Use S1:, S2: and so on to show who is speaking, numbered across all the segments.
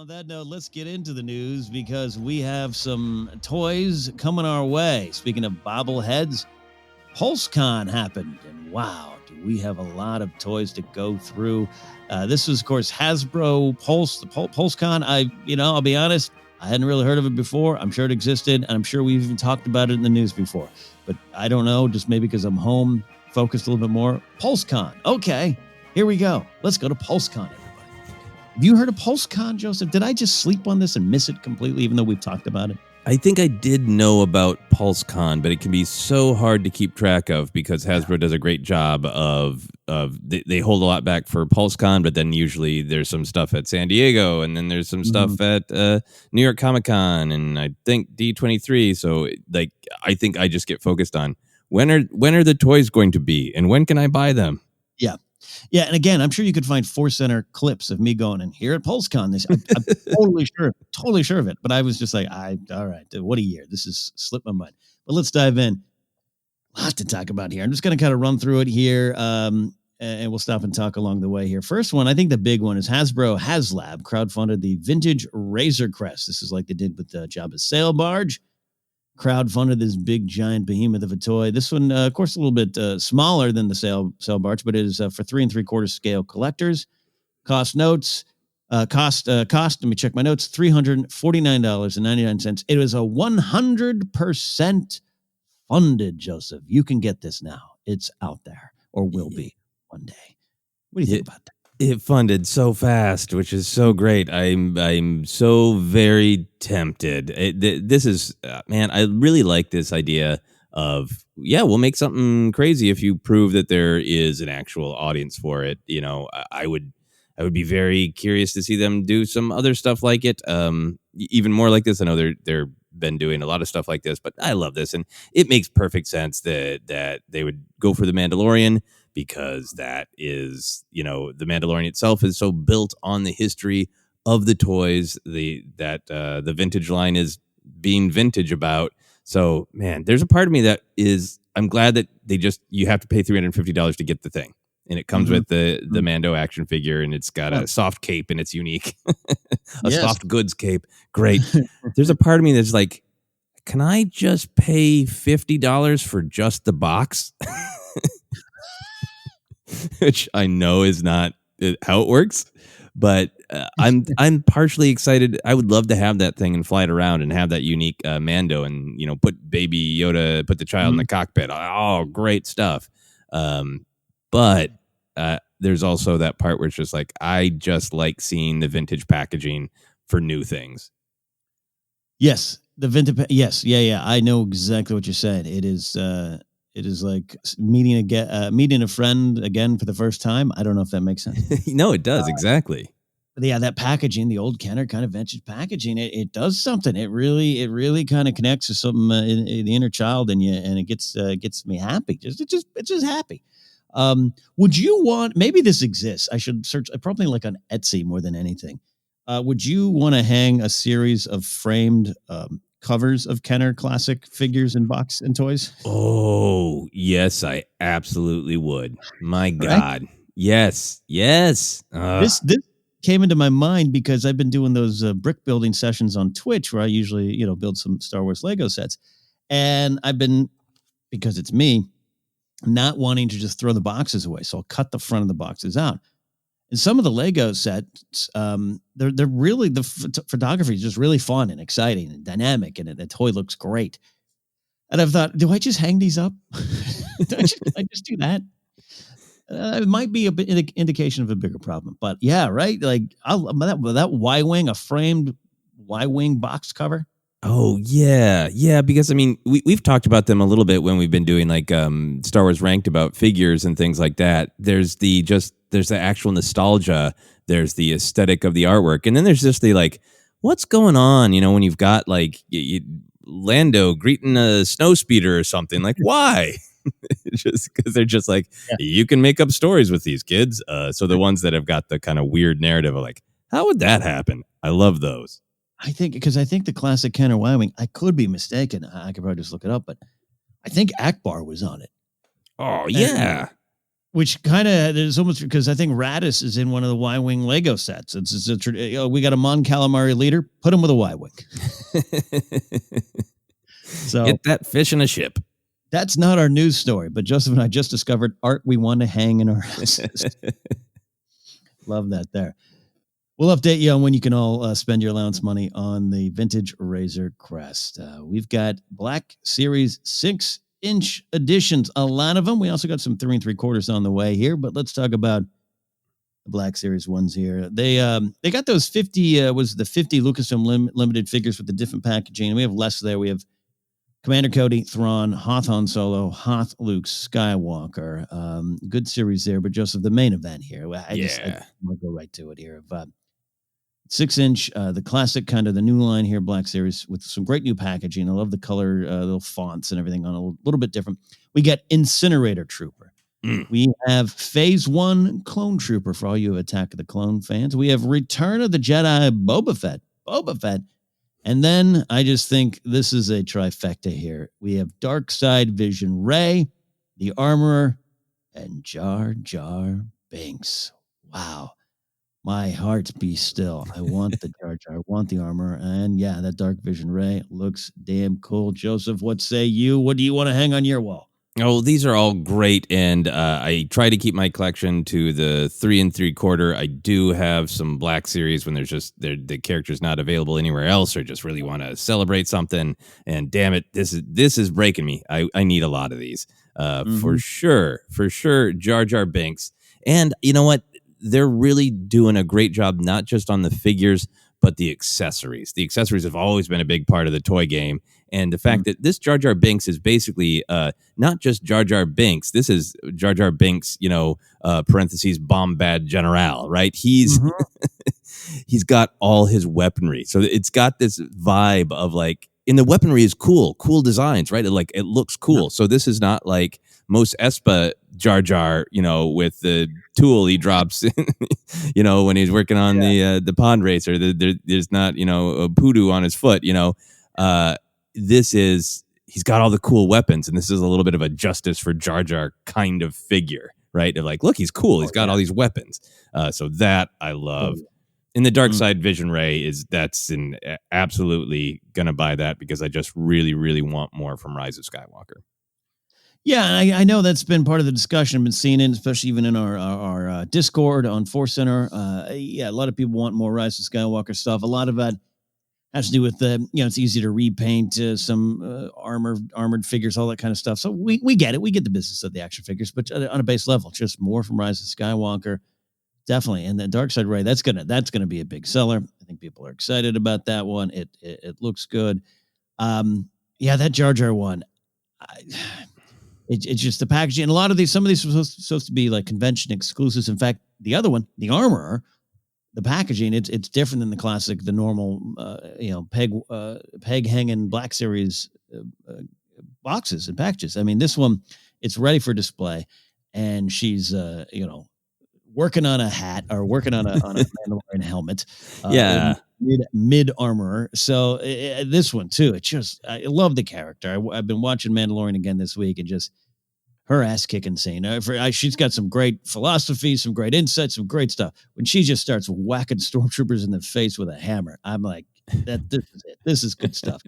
S1: On that note, let's get into the news because we have some toys coming our way. Speaking of bobbleheads, Pulsecon happened, and wow, do we have a lot of toys to go through. This was, of course, Hasbro Pulsecon. I'll be honest, I hadn't really heard of it before. I'm sure it existed, and I'm sure we've even talked about it in the news before. But I don't know, just maybe because I'm home, focused a little bit more. Pulsecon. Okay, here we go. Let's go to Pulsecon. Have you heard of Pulsecon, Joseph? Did I just sleep on this and miss it completely, even though we've talked about it?
S2: I think I did know about Pulsecon, but it can be so hard to keep track of because Hasbro does a great job of they hold a lot back for Pulsecon, but then usually there's some stuff at San Diego, and then there's some stuff at New York Comic Con, and I think D23. So I think I just get focused on when are the toys going to be, and when can I buy them?
S1: Yeah, and again, I'm sure you could find ForceCenter clips of me going in here at PulseCon. I'm totally sure of it. But I was just like, all right, what a year. This has slipped my mind. But let's dive in. A lot to talk about here. I'm just going to kind of run through it here, and we'll stop and talk along the way here. First one, I think the big one is Hasbro HasLab crowdfunded the vintage Razor Crest. This is like they did with the Jabba's Sail Barge. Crowdfunded this big giant behemoth of a toy. This one, of course, a little bit smaller than the sail barge, but it is for 3 3/4 scale collectors. Cost. Let me check my notes. $349.99. It was a 100% funded. Joseph, you can get this now. It's out there, or will be one day. What do you think about that?
S2: It funded so fast, which is so great. I'm so very tempted. This is, man, I really like this idea of, we'll make something crazy if you prove that there is an actual audience for it. You know, I would be very curious to see them do some other stuff like it, even more like this. I know they're been doing a lot of stuff like this, but I love this, and it makes perfect sense that they would go for the Mandalorian, because that is, the Mandalorian itself is so built on the history of the toys the vintage line is being vintage about. So, man, there's a part of me that is, I'm glad that you have to pay $350 to get the thing. And it comes with the Mando action figure, and it's got a soft cape, and it's unique. Soft goods cape. Great. There's a part of me that's like, can I just pay $50 for just the box? Which I know is not how it works, but I'm partially excited. I would love to have that thing and fly it around and have that unique Mando, and put Baby Yoda, put the child in the cockpit. Oh, great stuff. But there's also that part where it's just like, I just like seeing the vintage packaging for new things.
S1: Yes, the vintage. Yes, yeah. I know exactly what you're saying. It is like meeting a friend again for the first time. I don't know if that makes sense.
S2: No, it does, exactly.
S1: Yeah, that packaging, the old Kenner kind of vintage packaging, it does something. It really kind of connects to something in the inner child in you, and it gets me happy. It's just happy. Would you want? Maybe this exists. I should search. Probably like on Etsy more than anything. Would you want to hang a series of framed covers of Kenner classic figures and box and toys?
S2: Oh, yes, I absolutely would. My God. Right? Yes. This
S1: came into my mind because I've been doing those brick building sessions on Twitch where I usually, build some Star Wars Lego sets. And I've been, because it's me, not wanting to just throw the boxes away. So I'll cut the front of the boxes out. And some of the Lego sets, they're really, photography is just really fun and exciting and dynamic, and the toy looks great. And I've thought, do I just hang these up? I just do that? It might be a bit indication of a bigger problem, but yeah, right. Like that Y-wing, a framed Y-wing box cover.
S2: Oh yeah. Because I mean, we've talked about them a little bit when we've been doing like Star Wars Ranked about figures and things like that. There's the actual nostalgia. There's the aesthetic of the artwork, and then there's just the like, what's going on? When you've got like Lando greeting a snowspeeder or something. Like, why? Just because they're just like, you can make up stories with these kids. So the ones that have got the kind of weird narrative are like, how would that happen? I love those.
S1: I think the classic Kenner Y-wing, I could be mistaken. I could probably just look it up, but I think Akbar was on it.
S2: Oh yeah.
S1: which kind of there's almost because I think Radis is in one of the Y-wing Lego sets. We got a Mon Calamari leader, put him with a Y-wing. So
S2: get that fish in a ship.
S1: That's not our news story, but Joseph and I just discovered art we want to hang in our houses. Love that there. We'll update you on when you can all spend your allowance money on the vintage Razor Crest. We've got Black Series 6-inch editions, a lot of them. We also got some 3 3/4 on the way here, but let's talk about the Black Series ones here. They got those 50, was the 50 Lucasfilm limited figures with the different packaging. We have less there. We have Commander Cody, Thrawn, Hoth Han Solo, Hoth Luke Skywalker. Good series there, but Joseph, the main event here. I want to go right to it here. 6-inch, the classic kind of the new line here, Black Series, with some great new packaging. I love the color, little fonts and everything on a little bit different. We get Incinerator Trooper. We have Phase 1 Clone Trooper for all you Attack of the Clone fans. We have Return of the Jedi Boba Fett. And then I just think this is a trifecta here. We have Dark Side Vision Rey, the Armorer, and Jar Jar Binks. Wow. My heart be still. I want the Jar Jar. I want the Armorer. And yeah, that Dark Vision Rey looks damn cool. Joseph, what say you? What do you want to hang on your wall?
S2: Oh, these are all great, and I try to keep my collection to the 3 3/4. I do have some Black Series when there's just the character's not available anywhere else, or just really want to celebrate something. And damn it, this is breaking me. I need a lot of these for sure. Jar Jar Binks, and you know what? They're really doing a great job, not just on the figures, but the accessories. The accessories have always been a big part of the toy game. And the fact that this Jar Jar Binks is basically not just Jar Jar Binks. This is Jar Jar Binks, parentheses, Bombad General, right? He's got all his weaponry. So it's got this vibe of like, and the weaponry is cool designs, right? It looks cool. So this is not like most Espa Jar Jar, with the tool he drops, when he's working on the pod racer. There's not, a poodoo on his foot, he's got all the cool weapons, and this is a little bit of a Justice for Jar Jar kind of figure, right? Of like, look, he's cool. He's got all these weapons. So that I love. In the Dark Side Vision Rey absolutely going to buy that because I just really, really want more from Rise of Skywalker.
S1: Yeah, I know that's been part of the discussion. I've been seeing it, especially even in our Discord on ForceCenter. A lot of people want more Rise of Skywalker stuff. A lot of that has to do with it's easy to repaint some armored figures, all that kind of stuff. So we get it. We get the business of the action figures, but on a base level, just more from Rise of Skywalker, definitely. And the Dark Side Rey, that's gonna be a big seller. I think people are excited about that one. It looks good. That Jar Jar one. It's just the packaging. And a lot of some of these are supposed to be like convention exclusives. In fact, the other one, the Armorer, the packaging, it's different than the classic, the normal, peg hanging Black Series boxes and packages. I mean, this one, it's ready for display, and she's, working on a hat or working on a Mandalorian helmet. Mid Armorer. So this one too, I love the character. I've been watching Mandalorian again this week, and just her ass kicking scene. She's got some great philosophy, some great insights, some great stuff. When she just starts whacking stormtroopers in the face with a hammer, I'm like, this is it. This is good stuff.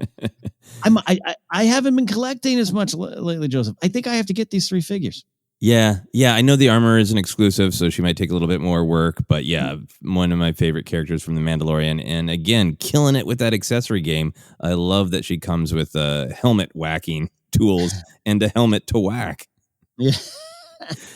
S1: I haven't been collecting as much lately, Joseph. I think I have to get these 3 figures.
S2: Yeah. I know the Armor is an exclusive, so she might take a little bit more work. But yeah, one of my favorite characters from The Mandalorian. And again, killing it with that accessory game. I love that she comes with helmet whacking tools and a helmet to whack.
S1: Yeah,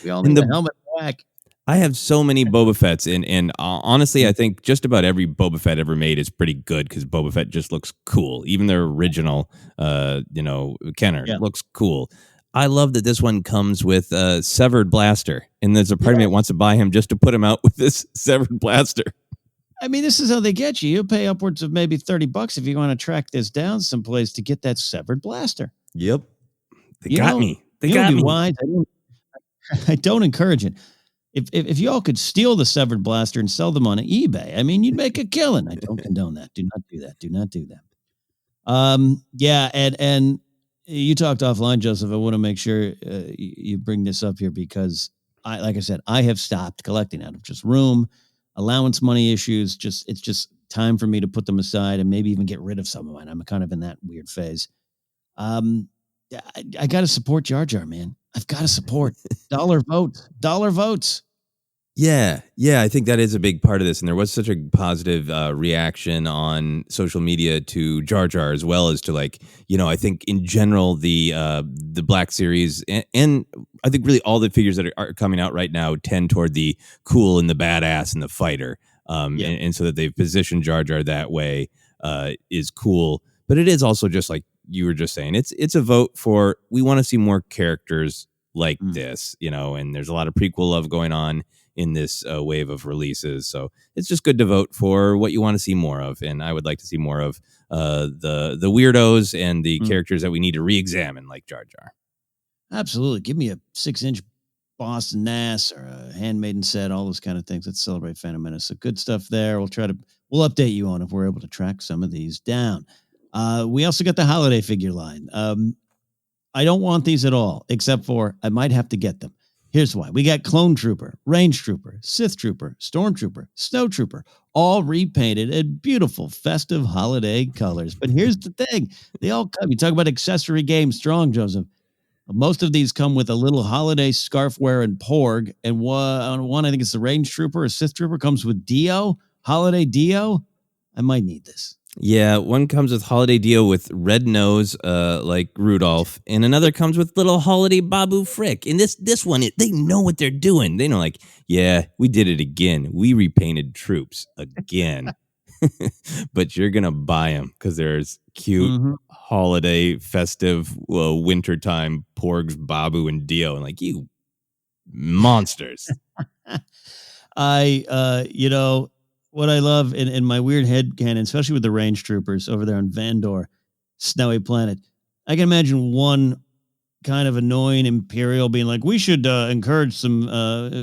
S1: we all need a helmet to whack.
S2: I have so many Boba Fetts, and honestly, I think just about every Boba Fett ever made is pretty good because Boba Fett just looks cool. Even their original, Kenner looks cool. I love that this one comes with a severed blaster, and there's a part of me that wants to buy him just to put him out with this severed blaster.
S1: I mean, this is how they get you. You'll pay upwards of maybe $30 if you want to track this down someplace to get that severed blaster.
S2: Yep. They got me.
S1: Wise. I don't encourage it. If y'all could steal the severed blaster and sell them on eBay, I mean, you'd make a killing. I don't condone that. Do not do that. Do not do that. And you talked offline, Joseph. I want to make sure you bring this up here because like I said, I have stopped collecting out of just room, allowance money issues. It's just time for me to put them aside and maybe even get rid of some of mine. I'm kind of in that weird phase. I got to support Jar Jar, man. I've got to support dollar votes.
S2: Yeah, I think that is a big part of this, and there was such a positive reaction on social media to Jar Jar, as well as to, like, I think in general the Black Series and I think really all the figures that are coming out right now tend toward the cool and the badass and the fighter, and so that they've positioned Jar Jar that way is cool. But it is also, just like you were just saying, it's a vote for, we want to see more characters like this, and there's a lot of prequel love going on in this wave of releases. So it's just good to vote for what you want to see more of. And I would like to see more of the weirdos and the characters that we need to re-examine, like Jar Jar.
S1: Absolutely. Give me a 6-inch Boston Nass or a Handmaiden set, all those kind of things. Let's celebrate Phantom Menace. So good stuff there. We'll update you on if we're able to track some of these down. We also got the holiday figure line. I don't want these at all, except for I might have to get them. Here's why. We got Clone Trooper, Range Trooper, Sith Trooper, Stormtrooper, Snow Trooper, all repainted in beautiful festive holiday colors. But here's the thing. They all come. You talk about accessory game strong, Joseph. Most of these come with a little holiday scarf wearing Porg. And one, I think it's the Range Trooper or Sith Trooper, comes with Dio, holiday Dio. I might need this.
S2: Yeah, one comes with holiday Dio with red nose, like Rudolph, and another comes with little holiday Babu Frick. And this one, they know what they're doing. They know, like, yeah, we did it again. We repainted troops again. But you're gonna buy them because there's cute holiday, festive, wintertime Porgs, Babu, and Dio, and like, you monsters.
S1: What I love in my weird headcanon, especially with the Range Troopers over there on Vandor, Snowy Planet, I can imagine one kind of annoying Imperial being like, we should encourage some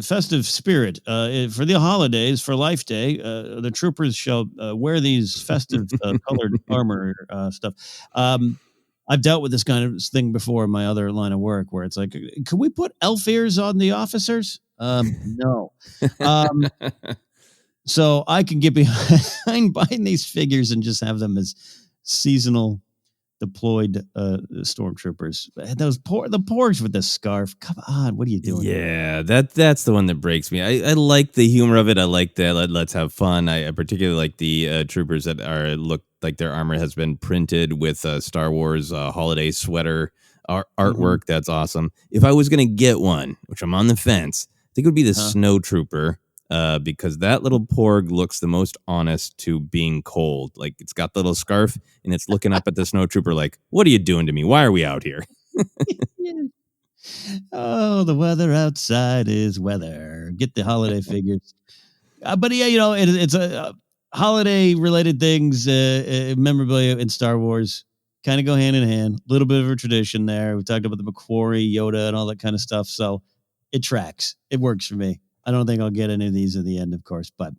S1: festive spirit for the holidays, for Life Day. The troopers shall wear these festive colored armor stuff. I've dealt with this kind of thing before in my other line of work, where it's like, can we put elf ears on the officers? No. So I can get behind buying these figures and just have them as seasonal deployed stormtroopers. The Porgs with the scarf. Come on, what are you doing?
S2: Yeah, that's the one that breaks me. I like the humor of it. I like that. Let's have fun. I particularly like the troopers that look like their armor has been printed with Star Wars holiday sweater artwork. That's awesome. If I was gonna get one, which I'm on the fence, I think it would be the Snow Trooper. Because that little Porg looks the most honest to being cold. Like, it's got the little scarf and it's looking up at the Snow Trooper like, what are you doing to me? Why are we out here?
S1: Oh, the weather outside is weather. Get the holiday figures. But yeah, it's a holiday related things, memorabilia in Star Wars kind of go hand in hand. A little bit of a tradition there. We talked about the McQuarrie, Yoda, and all that kind of stuff. So it tracks. It works for me. I don't think I'll get any of these at the end, of course, but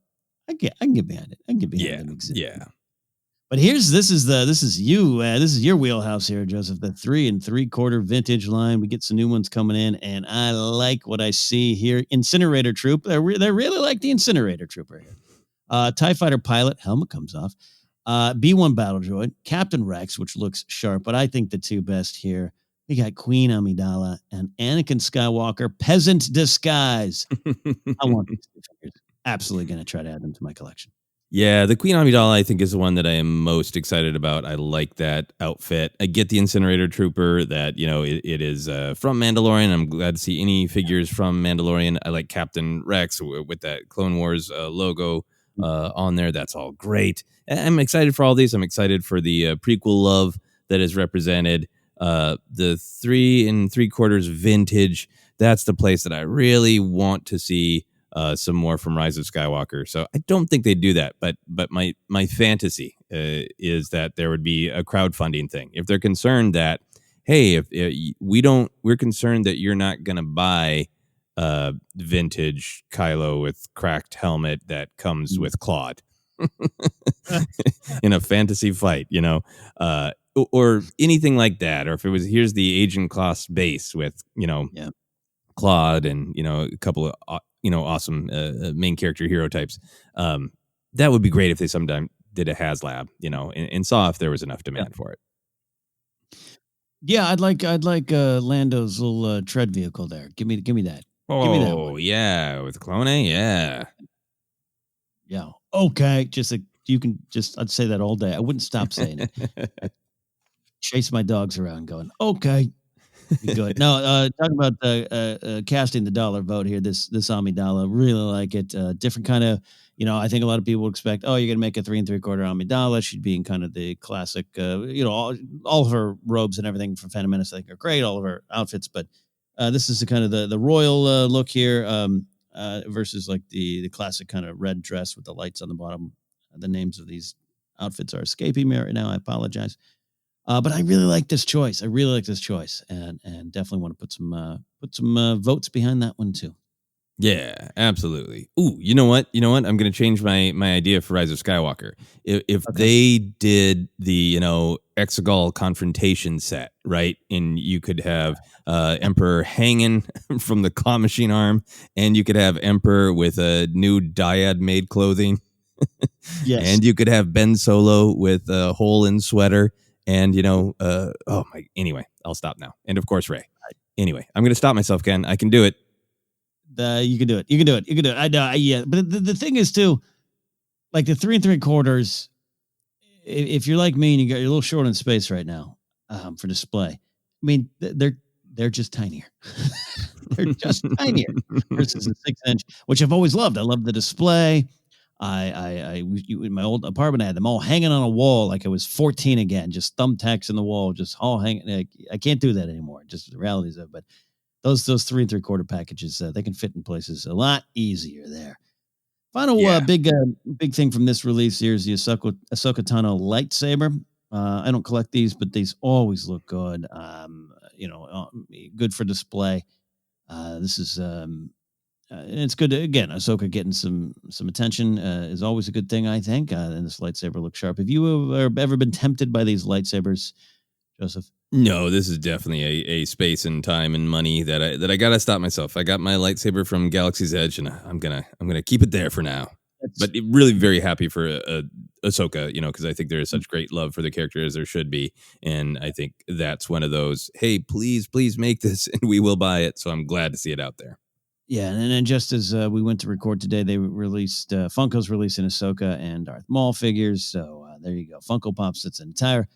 S1: I can get behind it. I can get behind them.
S2: Yeah.
S1: But this is your wheelhouse here, Joseph. The 3 3/4 vintage line. We get some new ones coming in, and I like what I see here. Incinerator Troop. They really like the Incinerator Trooper here. TIE Fighter pilot helmet comes off. B1 battle droid, Captain Rex, which looks sharp, but I think the two best here. We got Queen Amidala and Anakin Skywalker, peasant disguise. I want these two figures. Absolutely going to try to add them to my collection.
S2: Yeah, the Queen Amidala, I think, is the one that I am most excited about. I like that outfit. I get the Incinerator Trooper that, it is from Mandalorian. I'm glad to see any figures from Mandalorian. I like Captain Rex with that Clone Wars logo on there. That's all great. I'm excited for all these. I'm excited for the prequel love that is represented. The 3 3/4 vintage, that's the place that I really want to see some more from Rise of Skywalker. So I don't think they do that, but my fantasy is that there would be a crowdfunding thing. If they're concerned that, hey, if we're concerned that you're not going to buy vintage Kylo with cracked helmet that comes with Claude in a fantasy fight, or anything like that, or if it was, here's the Agent Class base with, Claude and a couple of awesome main character hero types. That would be great if they sometime did a HasLab, and saw if there was enough
S1: Yeah.
S2: demand for it.
S1: Yeah, I'd like Lando's little tread vehicle there. Give me that. Give me that one.
S2: Oh yeah, with Clone, yeah.
S1: Yeah. Okay. Just you can just I'd say that all day. I wouldn't stop saying it. I chase my dogs around going, okay. Be good. No, talking about casting the dollar vote here. This Amidala, really like it. Different kind of, I think a lot of people expect, oh, you're gonna make a 3 3/4 Amidala. She'd be in kind of the classic, all of her robes and everything from Phantom Menace I think are great. All of her outfits, but this is the kind of the royal look here, versus like the classic kind of red dress with the lights on the bottom. The names of these outfits are escaping me right now. I apologize. But I really like this choice. I really like this choice, and definitely want to put some votes behind that one too.
S2: Yeah, absolutely. Ooh, you know what? I'm going to change my idea for Rise of Skywalker. If
S1: Okay.
S2: they did the Exegol confrontation set, right, and you could have Emperor hanging from the claw machine arm, and you could have Emperor with a new dyad made clothing,
S1: Yes.
S2: and you could have Ben Solo with a hole in sweater, and oh my. Anyway, I'll stop now. And of course, Rey. Anyway, I'm going to stop myself, Ken. I can do it.
S1: You can do it. You can do it. You can do it. I know. Yeah. But the thing is too, like the 3 3/4. If you're like me and you're a little short on space right now, for display, I mean they're just tinier. They're just tinier versus a 6-inch, which I've always loved. I love the display. In my old apartment, I had them all hanging on a wall like I was 14 again, just thumbtacks in the wall, just all hanging. I can't do that anymore. Just the realities of it. But those 3 3/4 packages, they can fit in places a lot easier there. Final
S2: Yeah.
S1: big thing from this release here is the Ahsoka Tano lightsaber. I don't collect these, but these always look good. Good for display. This is and it's good to, again, Ahsoka getting some attention is always a good thing, I think. And this lightsaber looks sharp. Have you ever been tempted by these lightsabers, Joseph?
S2: No, this is definitely a space and time and money that I gotta stop myself. I got my lightsaber from Galaxy's Edge, and I'm gonna keep it there for now. But really very happy for Ahsoka, because I think there is such great love for the character as there should be, and I think that's one of those. Hey, please make this, and we will buy it. So I'm glad to see it out there.
S1: Yeah, and then just as we went to record today, they released Funko's releasing Ahsoka and Darth Maul figures. So there you go, Funko Pops. It's an entire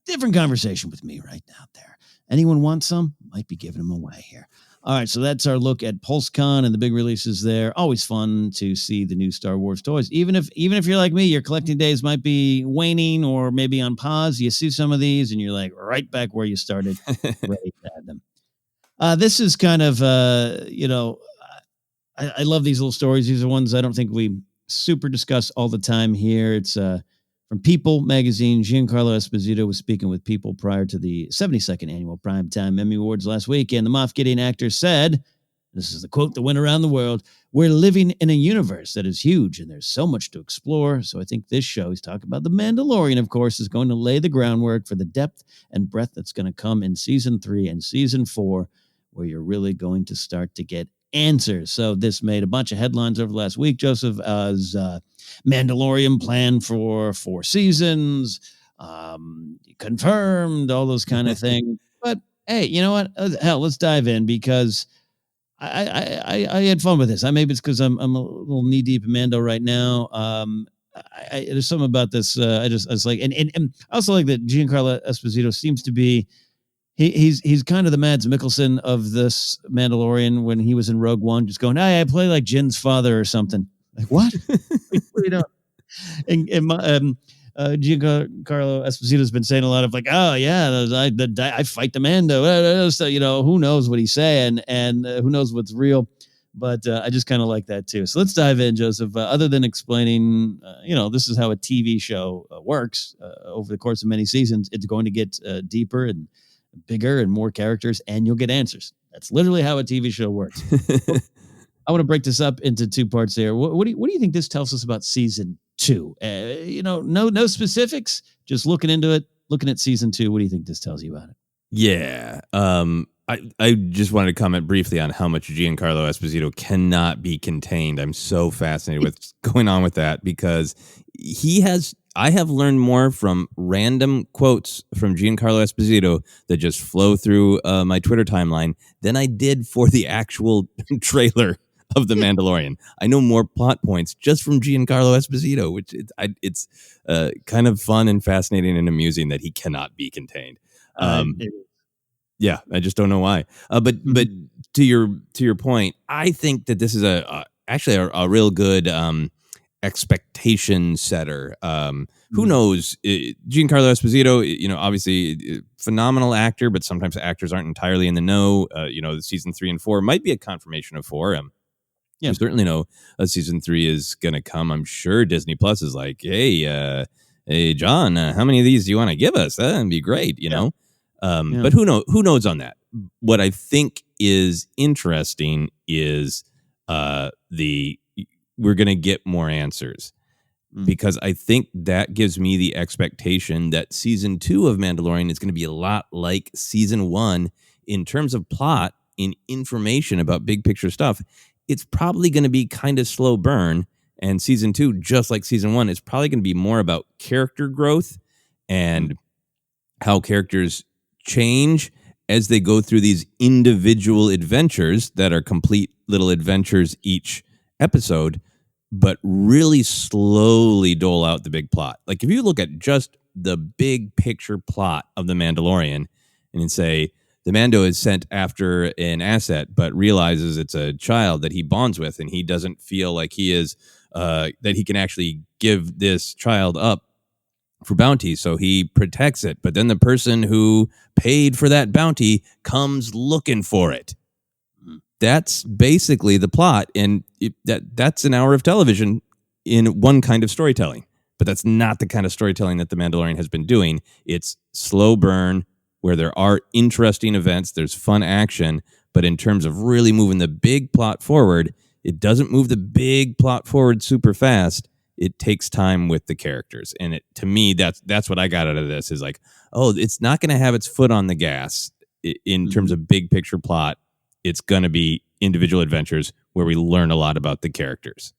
S1: different conversation with me right now there. Anyone want some? Might be giving them away here. All right, so that's our look at Pulsecon and the big releases there. Always fun to see the new Star Wars toys. Even if you're like me, your collecting days might be waning or maybe on pause. You see some of these and you're like right back where you started, ready to add them. This is kind of I love these little stories. These are ones I don't think we super discuss all the time here. It's from People magazine. Giancarlo Esposito was speaking with People prior to the 72nd annual Primetime Emmy Awards last week, and the Moff Gideon actor said, this is the quote that went around the world, "We're living in a universe that is huge, and there's so much to explore. So I think this show," he's talking about The Mandalorian, of course, is going to lay the groundwork for the depth and breadth that's going to come in season 3 and season 4, where you're really going to start to get answers. So this made a bunch of headlines over the last week, Joseph, as Mandalorian planned for 4 seasons, confirmed, all those kind of things. But hey, you know what? Hell, let's dive in because I had fun with this. Maybe it's because I'm a little knee deep in Mando right now. There's something about this. I was like, and I also like that Giancarlo Esposito seems to be. He's kind of the Mads Mikkelsen of this Mandalorian when he was in Rogue One, just going, "Hey, I play like Jin's father or something." Like what? You know, and Giancarlo Esposito's been saying a lot of like, "Oh yeah, I fight the Mando." So who knows what he's saying, and who knows what's real. But I just kind of like that too. So let's dive in, Joseph. Other than explaining, this is how a TV show works over the course of many seasons. It's going to get deeper and bigger and more characters, and you'll get answers. That's literally how a TV show works. I want to break this up into 2 parts here. What do you think this tells us about season 2? No specifics, just looking into it, looking at season 2. What do you think this tells you about it?
S2: Yeah. I just wanted to comment briefly on how much Giancarlo Esposito cannot be contained. I'm so fascinated with what's going on with that because I have learned more from random quotes from Giancarlo Esposito that just flow through my Twitter timeline than I did for the actual trailer of The Mandalorian. I know more plot points just from Giancarlo Esposito, which it's kind of fun and fascinating and amusing that he cannot be contained. Yeah, I just don't know why. But to your point, I think that this is actually a real good expectation setter. Who knows? Giancarlo Esposito, obviously phenomenal actor, but sometimes actors aren't entirely in the know. The season 3 and 4 might be a confirmation of 4. You certainly know season 3 is going to come. I'm sure Disney Plus is like, hey, John, how many of these do you want to give us? That'd be great, know. But who knows on that? What I think is interesting is we're going to get more answers because I think that gives me the expectation that season 2 of Mandalorian is going to be a lot like season 1 in terms of plot, in information about big picture stuff. It's probably going to be kind of slow burn, and season 2, just like season 1, is probably going to be more about character growth and how characters change as they go through these individual adventures that are complete little adventures each episode, but really slowly dole out the big plot. Like if you look at just the big picture plot of The Mandalorian and say the Mando is sent after an asset, but realizes it's a child that he bonds with, and he doesn't feel like he is that he can actually give this child up for bounty, so he protects it. But then the person who paid for that bounty comes looking for it. That's basically the plot, and that's an hour of television in one kind of storytelling. But that's not the kind of storytelling that The Mandalorian has been doing. It's slow burn, where there are interesting events, there's fun action, but in terms of really moving the big plot forward, it doesn't move the big plot forward super fast. It takes time with the characters. And to me, that's what I got out of this is like, oh, it's not going to have its foot on the gas in terms of big picture plot. It's going to be individual adventures where we learn a lot about the characters.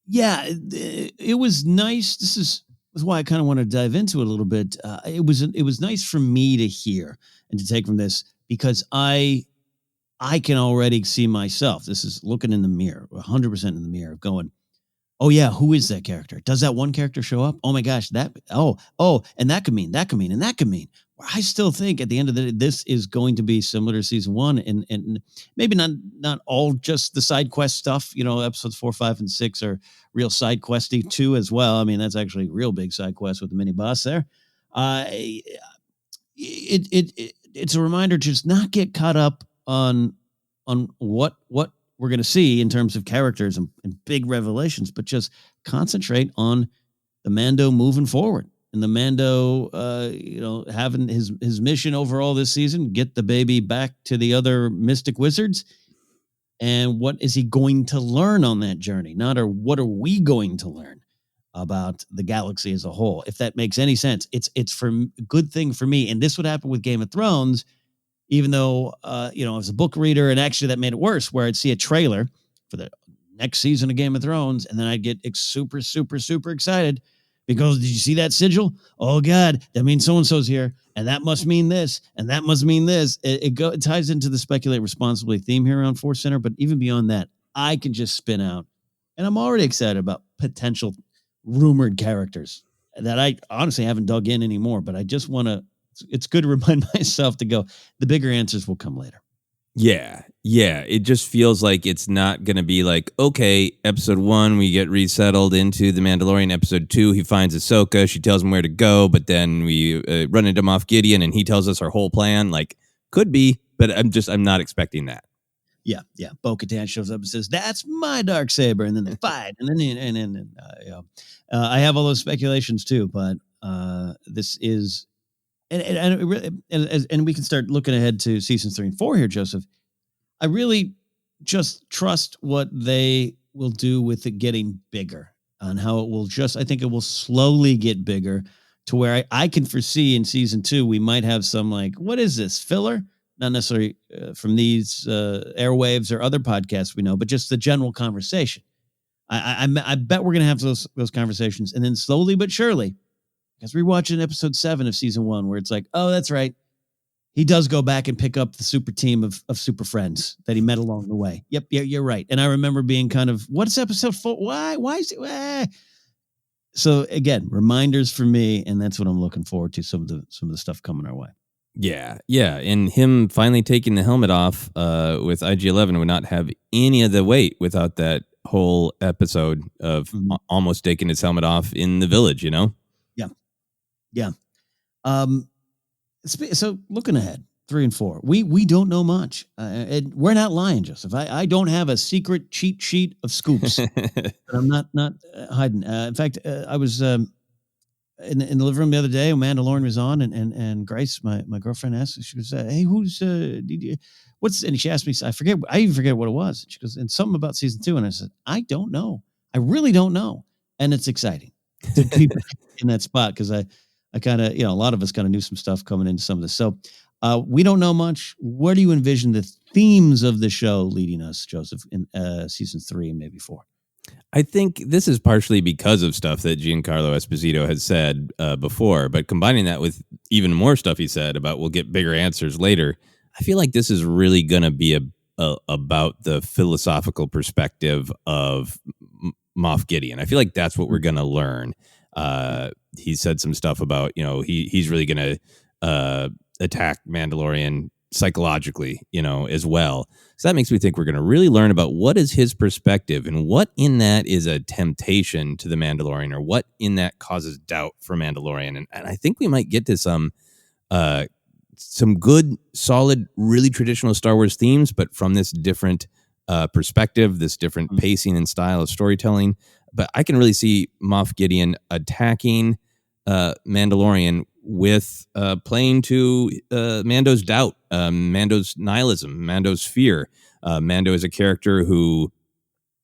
S1: Yeah, it was nice. This is why I kind of want to dive into it a little bit. It was nice for me to hear and to take from this because I can already see myself. This is looking in the mirror, 100% in the mirror, going, oh yeah, who is that character? Does that one character show up? Oh my gosh, and that could mean, and that could mean. I still think at the end of the day, this is going to be similar to season 1, and maybe not all just the side quest stuff. Episodes 4, 5, and 6 are real side questy too as well. I mean, that's actually a real big side quest with the mini boss there. It's a reminder to just not get caught up on what we're going to see in terms of characters and big revelations, but just concentrate on the Mando moving forward and the Mando, having his mission overall this season, get the baby back to the other mystic wizards. And what is he going to learn on that journey? What are we going to learn about the galaxy as a whole? If that makes any sense, it's for a good thing for me. And this would happen with Game of Thrones, even though, I was a book reader, and actually that made it worse, where I'd see a trailer for the next season of Game of Thrones, and then I'd get super, super, super excited because, did you see that sigil? Oh, God, that means so-and-so's here, and that must mean this, and that must mean this. It ties into the Speculate Responsibly theme here on ForceCenter, but even beyond that, I can just spin out, and I'm already excited about potential rumored characters that I honestly haven't dug in anymore, but I just want to, it's good to remind myself to go, the bigger answers will come later.
S2: Yeah. It just feels like it's not going to be like, okay, episode 1, we get resettled into the Mandalorian. Episode 2, he finds Ahsoka. She tells him where to go, but then we run into Moff Gideon and he tells us our whole plan. Like, could be, but I'm not expecting that. Yeah.
S1: Bo-Katan shows up and says, "That's my dark saber," and then they fight, and then I have all those speculations too, but this is. And we can start looking ahead to seasons 3 and 4 here, Joseph. I really just trust what they will do with it getting bigger, and how it will I think it will slowly get bigger to where I can foresee in season 2, we might have some like, what is this, filler? not necessarily from these airwaves or other podcasts we know, but just the general conversation. I bet we're going to have those conversations, and then slowly but surely, because we're watching episode 7 of season 1, where it's like, oh, that's right, he does go back and pick up the super team of super friends that he met along the way. Yep, yeah, you're right. And I remember being kind of, what's episode 4? Why is it? So again, reminders for me, and that's what I'm looking forward to. Some of the stuff coming our way.
S2: Yeah, and him finally taking the helmet off with IG-11 would not have any of the weight without that whole episode of almost taking his helmet off in the village, you know?
S1: Yeah. So looking ahead, 3 and 4, we don't know much. And we're not lying, Joseph. I don't have a secret cheat sheet of scoops. But I'm not hiding. In fact, I was in the living room the other day. Mandalorian was on, and Grace, my girlfriend, asked. She goes, "Hey, who's what's?" And she asked me. I even forget what it was. She goes, "And something about season 2." And I said, "I don't know. I really don't know." And it's exciting to keep in that spot, because I kind of, a lot of us kind of knew some stuff coming into some of this. So we don't know much. Where do you envision the themes of the show leading us, Joseph, in season 3 and maybe 4?
S2: I think this is partially because of stuff that Giancarlo Esposito has said before, but combining that with even more stuff he said about we'll get bigger answers later, I feel like this is really going to be about the philosophical perspective of Moff Gideon. I feel like that's what we're going to learn. He said some stuff about, he's really going to attack Mandalorian psychologically, as well. So that makes me think we're going to really learn about what is his perspective and what in that is a temptation to the Mandalorian, or what in that causes doubt for Mandalorian. And I think we might get to some good, solid, really traditional Star Wars themes, but from this different perspective, this different pacing and style of storytelling. But I can really see Moff Gideon attacking Mandalorian with playing to Mando's doubt, Mando's nihilism, Mando's fear. Mando is a character who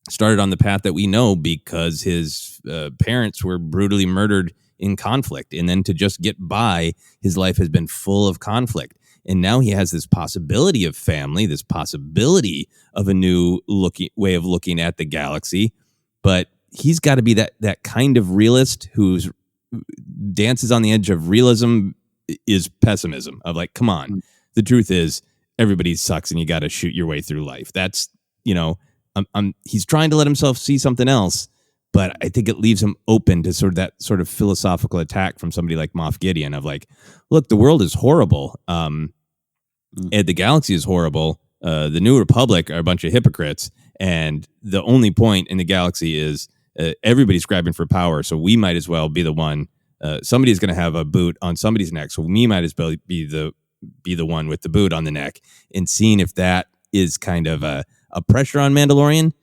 S2: started on the path that we know because his parents were brutally murdered in conflict. And then to just get by, his life has been full of conflict. And now he has this possibility of family, this possibility of a new way of looking at the galaxy. But he's got to be that kind of realist who's dances on the edge of realism is pessimism, of like, come on, the truth is everybody sucks and you got to shoot your way through life. That's, he's trying to let himself see something else, but I think it leaves him open to that sort of philosophical attack from somebody like Moff Gideon of like, look, the world is horrible. And the galaxy is horrible. The New Republic are a bunch of hypocrites. And the only point in the galaxy is everybody's grabbing for power. So we might as well be the one. Somebody's going to have a boot on somebody's neck. So we might as well be the one with the boot on the neck, and seeing if that is kind of a pressure on Mandalorian,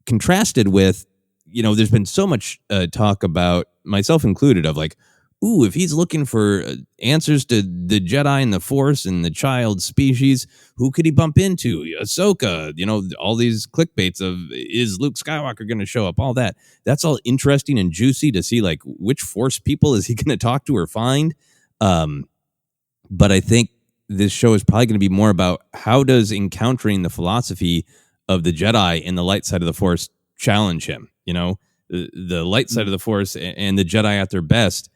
S2: contrasted with, there's been so much talk about, myself included, of like, ooh, if he's looking for answers to the Jedi and the Force and the child species, who could he bump into? Ahsoka, all these clickbaits of, is Luke Skywalker going to show up? All that. That's all interesting and juicy to see, like, which Force people is he going to talk to or find? But I think this show is probably going to be more about how does encountering the philosophy of the Jedi and the light side of the Force challenge him? The light side of the Force and the Jedi at their best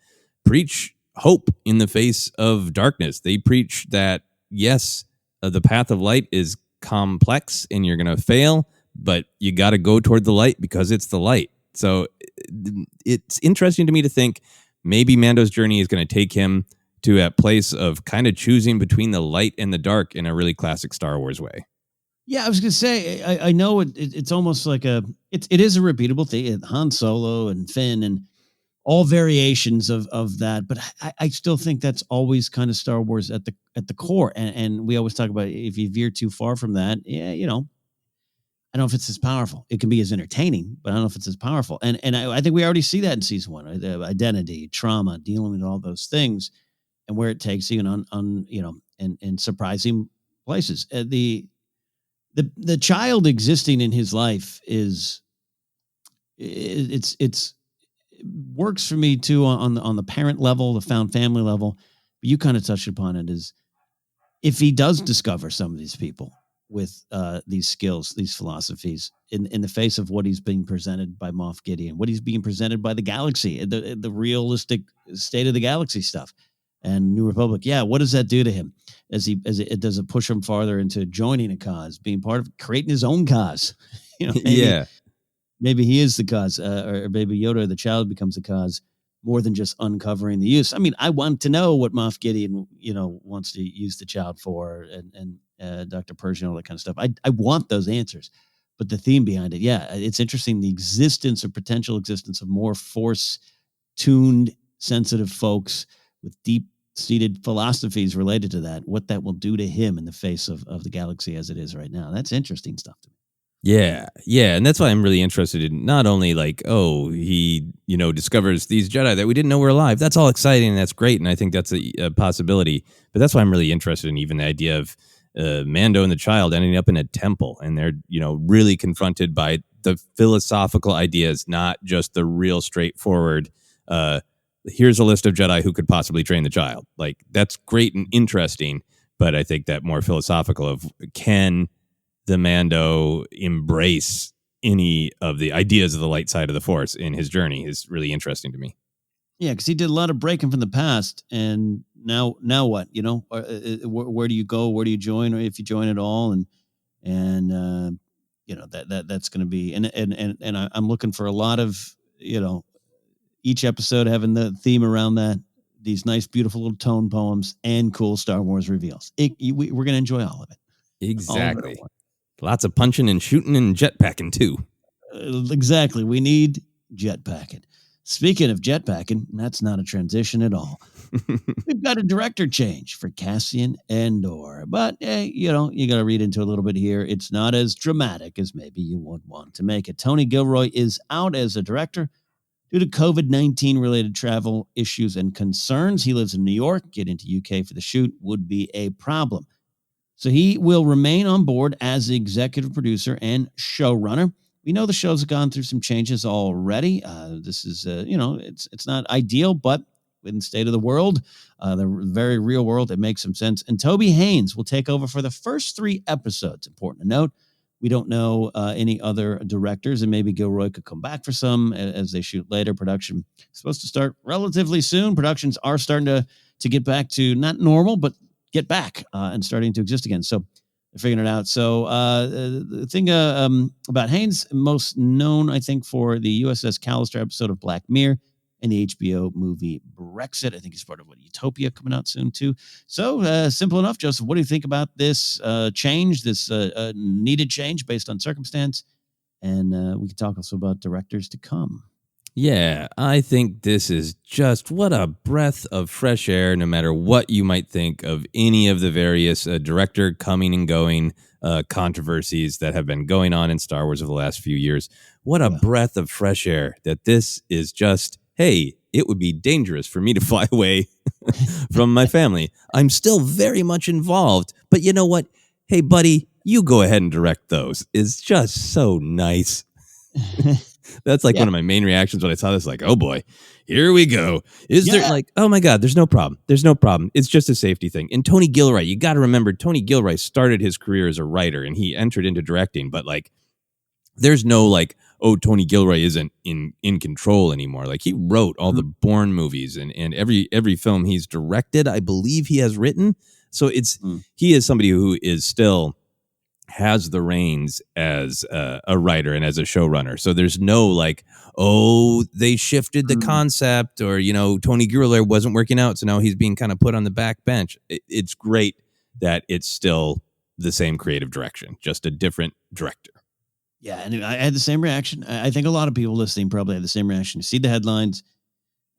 S2: preach hope in the face of darkness. They preach that, yes, the path of light is complex and you're going to fail, but you got to go toward the light because it's the light. So it's interesting to me to think maybe Mando's journey is going to take him to a place of kind of choosing between the light and the dark in a really classic Star Wars way.
S1: Yeah, I was going to say, I know it's almost like it is a repeatable thing. Han Solo and Finn and all variations of that, but I still think that's always kind of Star Wars at the core. And we always talk about, if you veer too far from that, I don't know if it's as powerful. It can be as entertaining, but I don't know if it's as powerful. And I think we already see that in season 1, right? The identity, trauma, dealing with all those things, and where it takes you on in surprising places. The child existing in his life is it's works for me too on the parent level, the found family level. But you kind of touched upon it, is if he does discover some of these people with these skills, these philosophies, in the face of what he's being presented by Moff Gideon, what he's being presented by the galaxy, the realistic state of the galaxy stuff, and New Republic, what does that do to him? Does it push him farther into joining a cause, being part of creating his own cause? Maybe he is the cause, or maybe Yoda, the child, becomes the cause more than just uncovering the use. I mean, I want to know what Moff Gideon, wants to use the child for, and Dr. Persian, all that kind of stuff. I want those answers, but the theme behind it, it's interesting. The existence or potential existence of more Force-tuned, sensitive folks with deep-seated philosophies related to that, what that will do to him in the face of the galaxy as it is right now. That's interesting stuff to me.
S2: Yeah, and that's why I'm really interested in not only like, he, discovers these Jedi that we didn't know were alive. That's all exciting and that's great, and I think that's a possibility. But that's why I'm really interested in even the idea of Mando and the child ending up in a temple, and they're, really confronted by the philosophical ideas, not just the real straightforward, here's a list of Jedi who could possibly train the child. Like, that's great and interesting, but I think that more philosophical of, can the Mando embrace any of the ideas of the light side of the Force in his journey is really interesting to me.
S1: Yeah, because he did a lot of breaking from the past, and now what? Where do you go? Where do you join, or if you join at all? And that's going to be, and I'm looking for a lot of, each episode having the theme around that, these nice, beautiful little tone poems and cool Star Wars reveals. We're going to enjoy all of it.
S2: Exactly. Lots of punching and shooting and jetpacking too.
S1: Exactly. We need jetpacking. Speaking of jetpacking, that's not a transition at all. We've got a director change for Cassian Andor, but you got to read into a little bit here. It's not as dramatic as maybe you would want to make it. Tony Gilroy is out as a director due to COVID-19 related travel issues and concerns. He lives in New York. Get into UK for the shoot would be a problem. So he will remain on board as the executive producer and showrunner. We know the show's gone through some changes already. This is, it's not ideal, but in the state of the world, the very real world, it makes some sense. And Toby Haynes will take over for the first 3 episodes. Important to note, we don't know any other directors, and maybe Gilroy could come back for some as they shoot later. Production is supposed to start relatively soon. Productions are starting to get back to not normal, but get back and starting to exist again. So they're figuring it out. So the thing about Haynes, most known, I think, for the USS Callister episode of Black Mirror and the HBO movie Brexit. I think he's part of Utopia coming out soon too. So simple enough, Joseph. What do you think about this change, this needed change based on circumstance? And we can talk also about directors to come.
S2: Yeah, I think this is just what a breath of fresh air, no matter what you might think of any of the various director coming and going controversies that have been going on in Star Wars over the last few years. What a breath of fresh air that this is just, hey, it would be dangerous for me to fly away from my family. I'm still very much involved, but you know what? Hey, buddy, you go ahead and direct those. It's just so nice. That's like one of my main reactions when I saw this, like, oh boy, here we go. Is there like, oh my God, there's no problem. There's no problem. It's just a safety thing. And Tony Gilroy, you got to remember, Tony Gilroy started his career as a writer and he entered into directing, but like, there's no like, oh, Tony Gilroy isn't in control anymore. Like, he wrote all the Bourne movies and every film he's directed, I believe he has written. So he is somebody who is still has the reins as a writer and as a showrunner. So there's no like, oh, they shifted the concept, or, Tony Gilroy wasn't working out, so now he's being kind of put on the back bench. It's great that it's still the same creative direction, just a different director.
S1: Yeah, and I had the same reaction. I think a lot of people listening probably had the same reaction. You see the headlines,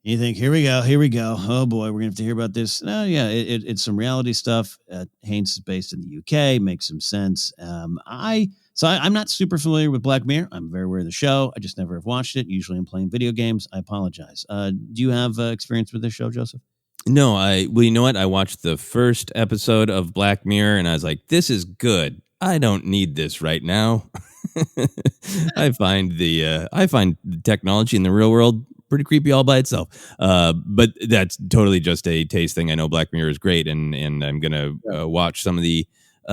S1: you think, here we go. Oh boy, we're gonna have to hear about this. No, it's some reality stuff. Haynes is based in the UK, makes some sense. I'm not super familiar with Black Mirror. I'm very aware of the show. I just never have watched it. Usually I'm playing video games. I apologize. Do you have experience with this show, Joseph?
S2: No, well, you know what? I watched the first episode of Black Mirror and I was like, this is good. I don't need this right now. I find the technology in the real world pretty creepy all by itself. But that's totally just a taste thing. I know Black Mirror is great, and I'm gonna watch some of the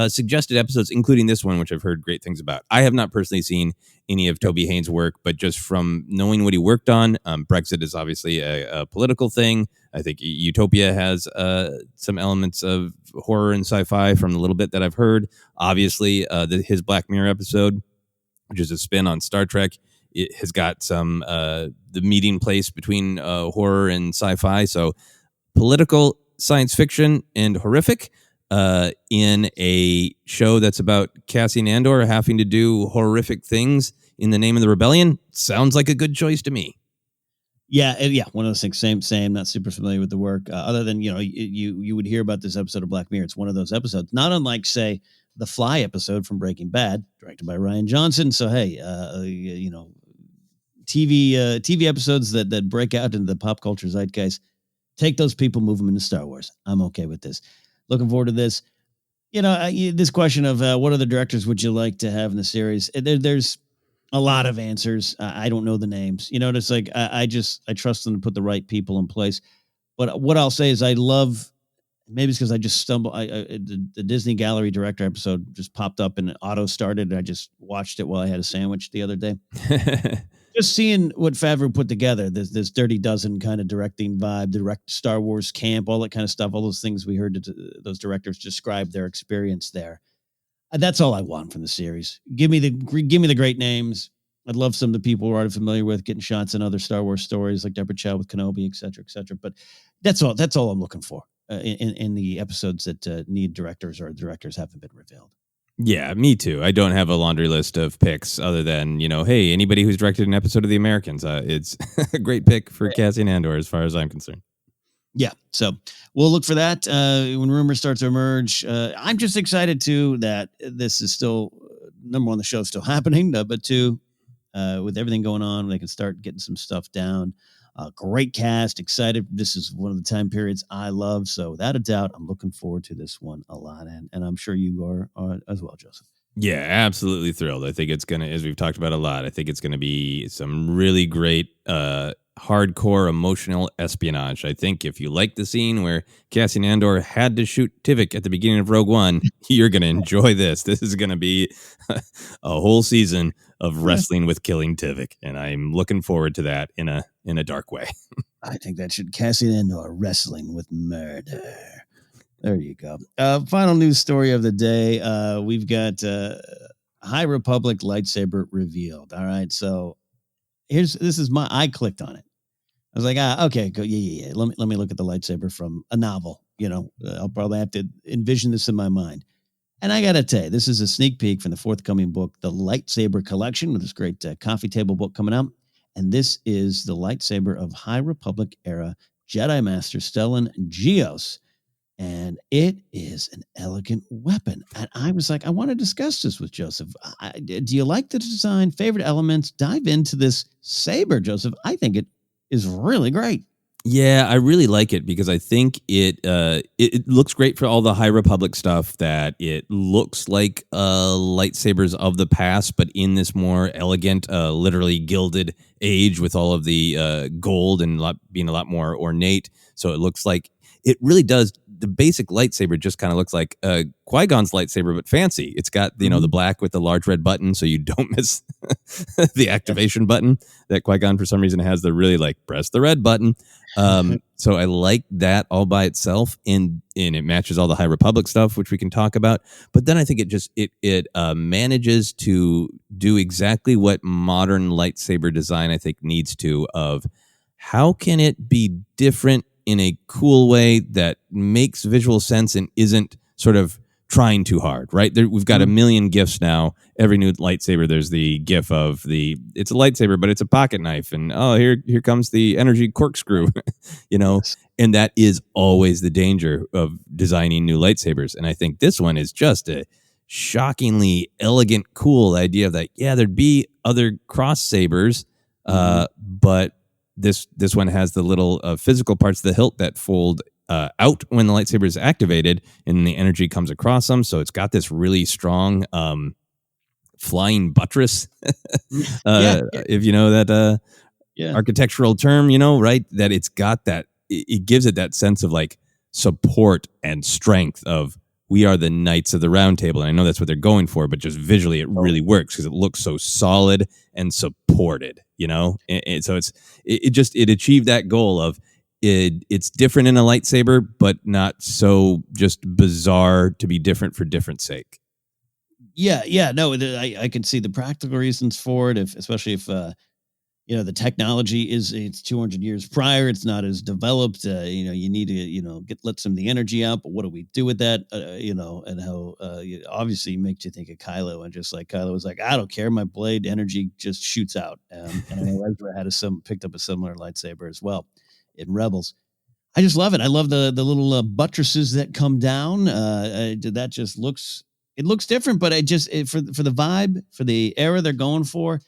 S2: suggested episodes, including this one, which I've heard great things about. I have not personally seen any of Toby Haynes' work, but just from knowing what he worked on, Brexit is obviously a political thing. I think Utopia has some elements of horror and sci-fi from the little bit that I've heard. Obviously, his Black Mirror episode, which is a spin on Star Trek, it has got some the meeting place between horror and sci-fi. So political, science fiction, and horrific in a show that's about Cassian Andor having to do horrific things in the name of the rebellion sounds like a good choice to me.
S1: Yeah, one of those things. Same. Not super familiar with the work, other than you would hear about this episode of Black Mirror. It's one of those episodes, not unlike, say, the Fly episode from Breaking Bad, directed by Rian Johnson. So hey, TV episodes that break out into the pop culture zeitgeist. Take those people, move them into Star Wars. I'm okay with this. Looking forward to this. This question of what other directors would you like to have in the series? There's a lot of answers. I don't know the names. It's like I trust them to put the right people in place. But what I'll say is I love. Maybe it's because I just stumbled. The Disney Gallery Director episode just popped up and it auto started. I just watched it while I had a sandwich the other day. Just seeing what Favreau put together, this Dirty Dozen kind of directing vibe, direct Star Wars camp, all that kind of stuff, all those things we heard those directors describe their experience there. That's all I want from the series. Give me the great names. I'd love some of the people we're already familiar with getting shots in other Star Wars stories like Deborah Chow with Kenobi, et cetera, et cetera. But that's all I'm looking for in the episodes that need directors or directors haven't been revealed.
S2: Yeah, me too. I don't have a laundry list of picks other than, hey, anybody who's directed an episode of The Americans. It's a great pick for Cassian Andor as far as I'm concerned.
S1: Yeah, so we'll look for that when rumors start to emerge. I'm just excited, too, that this is still, number one, the show's still happening, but two, with everything going on, they can start getting some stuff down. Great cast, excited. This is one of the time periods I love. So without a doubt, I'm looking forward to this one a lot. And I'm sure you are as well, Joseph.
S2: Yeah, absolutely thrilled. I think it's going to, as we've talked about a lot, I think it's going to be some really great hardcore emotional espionage. I think if you like the scene where Cassian Andor had to shoot Tivik at the beginning of Rogue One, you're going to enjoy this. This is going to be a whole season of wrestling with killing Tivik, and I'm looking forward to that in a dark way.
S1: I think that should Cassian Andor wrestling with murder. There you go. Final news story of the day. We've got High Republic lightsaber revealed. All right, so I clicked on it. I was like, okay, go, yeah. Let me look at the lightsaber from a novel. I'll probably have to envision this in my mind. And I got to tell you, this is a sneak peek from the forthcoming book, The Lightsaber Collection, with this great coffee table book coming out. And this is the lightsaber of High Republic era Jedi Master Stellan Gios. And it is an elegant weapon. And I was like, I want to discuss this with Joseph. Do you like the design? Favorite elements? Dive into this saber, Joseph. I think it is really great.
S2: Yeah, I really like it because I think it looks great for all the High Republic stuff, that it looks like lightsabers of the past, but in this more elegant, literally gilded age with all of the gold and being a lot more ornate. So it looks like it really does. The basic lightsaber just kind of looks like Qui-Gon's lightsaber, but fancy. It's got, the black with the large red button, so you don't miss the activation button that Qui-Gon for some reason has. The really press the red button. So I like that all by itself, and it matches all the High Republic stuff, which we can talk about. But then I think it manages to do exactly what modern lightsaber design I think needs to, of how can it be different in a cool way that makes visual sense and isn't sort of trying too hard, right? We've got a million GIFs now. Every new lightsaber, there's the GIF of it's a lightsaber, but it's a pocket knife. And here comes the energy corkscrew,
S1: Yes.
S2: And that is always the danger of designing new lightsabers. And I think this one is just a shockingly elegant, cool idea of that. Yeah, there'd be other cross sabers, but this one has the little physical parts of the hilt that fold out when the lightsaber is activated, and the energy comes across them. So it's got this really strong flying buttress. If you know that architectural term, right? That it's got that, it gives it that sense of like support and strength of, we are the Knights of the Round Table. And I know that's what they're going for, but just visually it really works because it looks so solid and supported, And so it achieved that goal of it's different in a lightsaber, but not so just bizarre to be different for different sake.
S1: Yeah. No, I can see the practical reasons for it, especially if the technology it's 200 years prior. It's not as developed. You need to let some of the energy out. But what do we do with that? And how obviously it makes you think of Kylo, and just like Kylo was like, I don't care, my blade energy just shoots out. And I know Ezra had picked up a similar lightsaber as well in Rebels. I just love it. I love the little buttresses that come down. That just looks different, but for the vibe, for the era they're going for.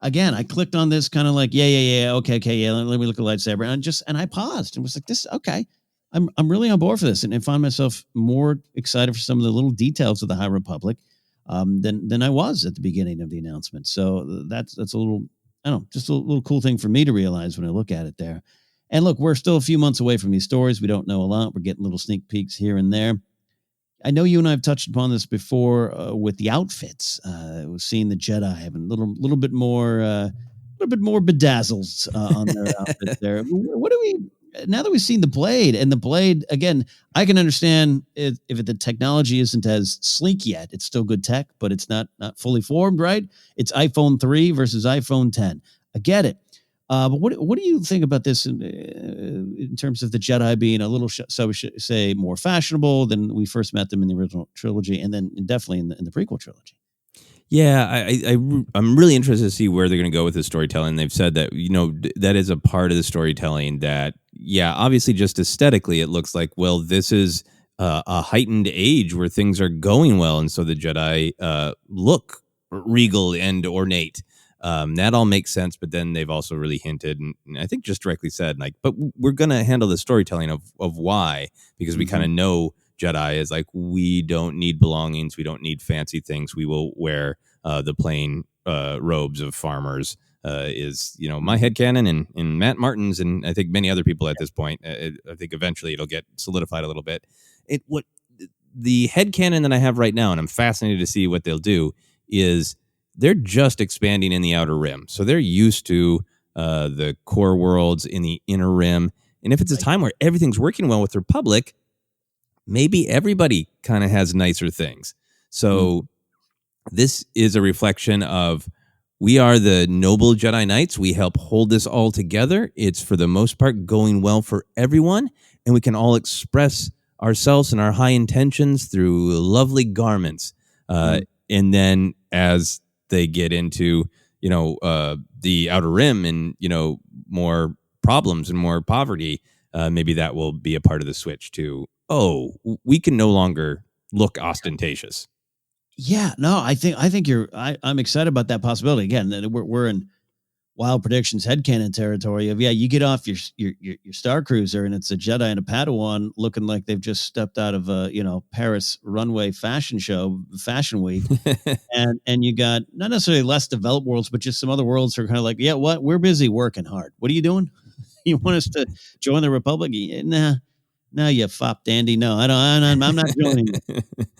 S1: Again, I clicked on this kind of like, yeah, okay, yeah. Let me look at lightsaber, and I paused and was like, this okay. I'm really on board for this, and find myself more excited for some of the little details of the High Republic than I was at the beginning of the announcement. So that's a little, I don't know, just a little cool thing for me to realize when I look at it there. And look, we're still a few months away from these stories. We don't know a lot. We're getting little sneak peeks here and there. I know you and I have touched upon this before with the outfits. We've seen the Jedi having a little bit more bedazzled on their outfits there. What do we, now that we've seen the blade, and the blade again, I can understand if the technology isn't as sleek yet. It's still good tech, but it's not fully formed, right? It's iPhone 3 versus iPhone 10. I get it. But what do you think about this in terms of the Jedi being a little, so we should say, more fashionable than we first met them in the original trilogy, and then definitely in the prequel trilogy?
S2: Yeah, I'm really interested to see where they're going to go with the storytelling. They've said that that is a part of the storytelling that, yeah, obviously just aesthetically it looks like, well, this is a heightened age where things are going well, and so the Jedi look regal and ornate. That all makes sense, but then they've also really hinted, and I think just directly said, like, but we're going to handle the storytelling of why, because we kind of know Jedi is like, we don't need belongings, we don't need fancy things, we will wear the plain robes of farmers. Is my headcanon and Matt Martin's, and I think many other people at this point. I think eventually it'll get solidified a little bit. What the headcanon that I have right now, and I'm fascinated to see what they'll do, is they're just expanding in the Outer Rim. So they're used to the core worlds in the Inner Rim. And if it's a time where everything's working well with the Republic, maybe everybody kind of has nicer things. So this is a reflection of, we are the noble Jedi Knights. We help hold this all together. It's, for the most part, going well for everyone. And we can all express ourselves and our high intentions through lovely garments. And then as they get into, the Outer Rim and, more problems and more poverty, maybe that will be a part of the switch to, we can no longer look ostentatious.
S1: Yeah, no, I think I'm excited about that possibility. Again, we're in Wild Predictions headcanon territory of, you get off your Star Cruiser and it's a Jedi and a Padawan looking like they've just stepped out of a Paris runway fashion week, and you got not necessarily less developed worlds, but just some other worlds are kind of like, we're busy working hard. What are you doing? You want us to join the Republic? Nah, you fop dandy. No, I'm not joining you.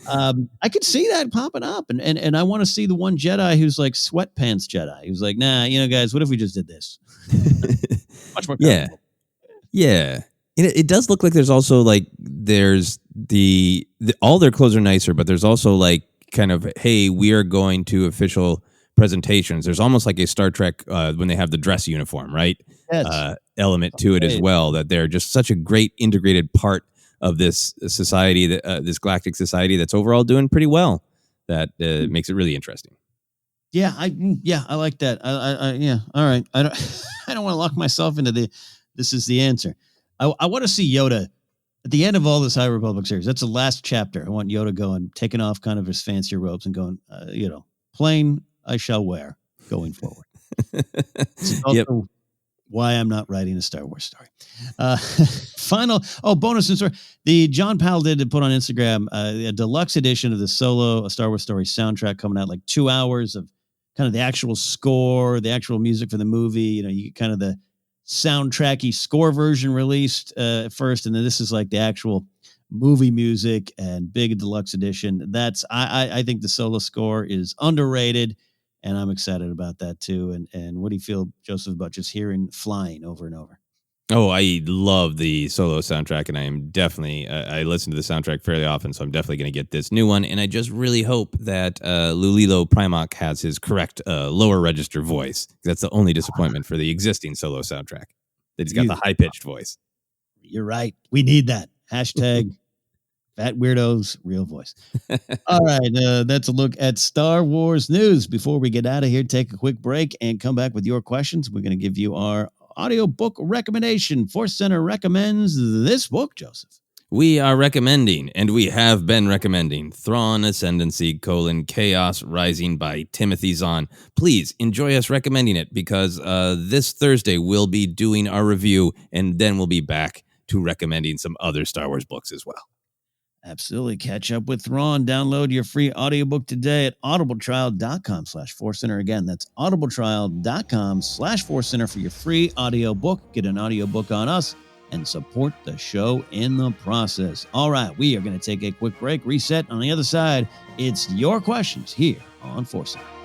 S1: I could see that popping up, and I want to see the one Jedi who's like sweatpants Jedi. Who's like, nah, guys, what if we just did this? Much more comfortable.
S2: Yeah. It does look like there's also like, there's the all their clothes are nicer, but there's also like kind of, hey, we are going to official presentations. There's almost like a Star Trek when they have the dress uniform, right?
S1: Yes.
S2: Element to it as well, that they're just such a great integrated part of this society, this galactic society that's overall doing pretty well. That makes it really interesting.
S1: Yeah, I like that. Yeah, all right. I don't want to lock myself into this is the answer. I want to see Yoda at the end of all this High Republic series. That's the last chapter. I want Yoda going, taking off kind of his fancier robes and going, plain I shall wear going forward. Also why I'm not writing a Star Wars story. Final bonus story. The John Powell did put on Instagram a deluxe edition of the solo A Star Wars Story soundtrack coming out, like 2 hours of kind of the actual score, the actual music for the movie. You know, you get kind of the soundtracky score version released at first, and then this is like the actual movie music and big deluxe edition. That's I think the solo score is underrated, and I'm excited about that too. And what do you feel, Joseph, about just hearing flying over and over?
S2: Oh, I love the solo soundtrack, and I am definitely I listen to the soundtrack fairly often, so I'm definitely going to get this new one. And I just really hope that Lulilo Primarch has his correct lower register voice. That's the only disappointment for the existing solo soundtrack, that he's got the high pitched voice.
S1: You're right. We need that. Hashtag Fat Weirdo's real voice. All right, that's a look at Star Wars news. Before we get out of here, take a quick break and come back with your questions. We're going to give you our audiobook recommendation. ForceCenter recommends this book, Joseph.
S2: We are recommending, and we have been recommending, Thrawn Ascendancy: Chaos Rising by Timothy Zahn. Please enjoy us recommending it, because this Thursday we'll be doing our review, and then we'll be back to recommending some other Star Wars books as well.
S1: Absolutely. Catch up with Thrawn. Download your free audiobook today at audibletrial.com/ForceCenter. Again, that's audibletrial.com/ForceCenter for your free audiobook. Get an audiobook on us and support the show in the process. All right, we are going to take a quick break, reset. On the other side, it's your questions here on ForceCenter.